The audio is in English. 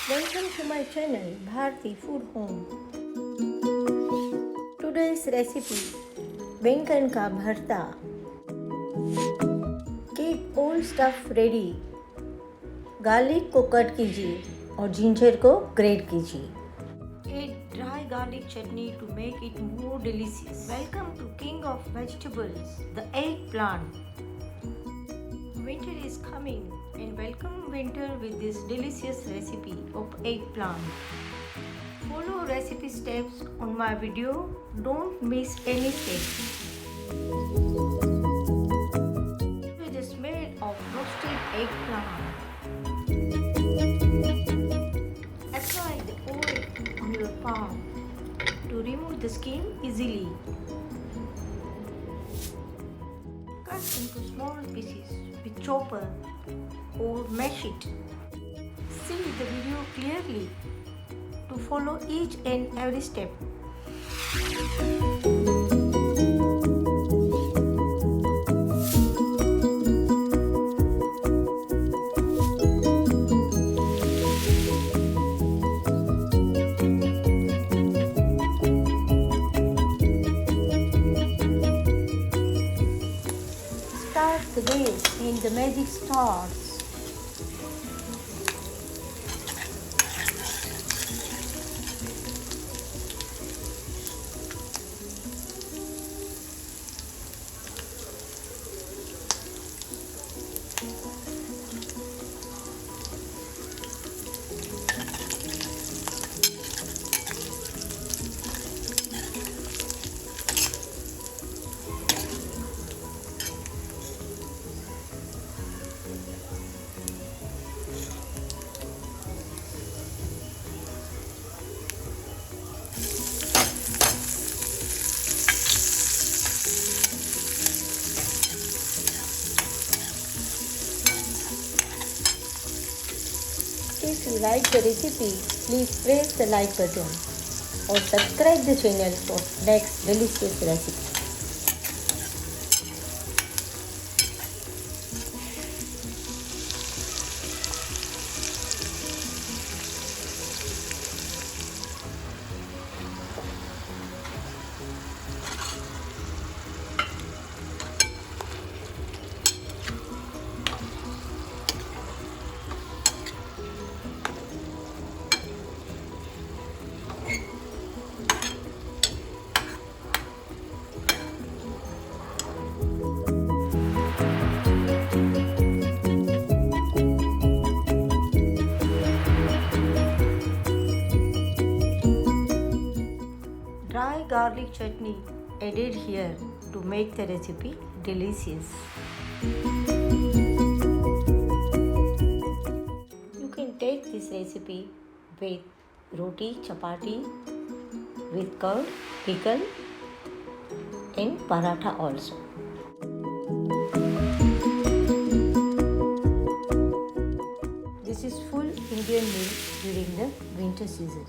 Welcome to my channel Bharti Food Home. Today's recipe Bengan ka bharta. Keep all stuff ready. Garlic को cut कीजिए और ginger को great कीजिए. Add dry garlic chutney to make it more delicious. Welcome to King of Vegetables, the eggplant. Winter is coming and welcome winter with this delicious recipe of eggplant. Follow recipe steps on my video. Don't miss any step. With the smell of roasted eggplant. Apply the oil on your palm to remove the skin easily. Cut into small pieces with chopper or mash it. See the video clearly to follow each and every step. Start the day and the magic starts. If you like the recipe, please press the like button or subscribe the channel for next delicious recipe. Dry garlic chutney added here to make the recipe delicious. You can take this recipe with roti, chapati, with curd, pickle and paratha also. This is full Indian meal during the winter season.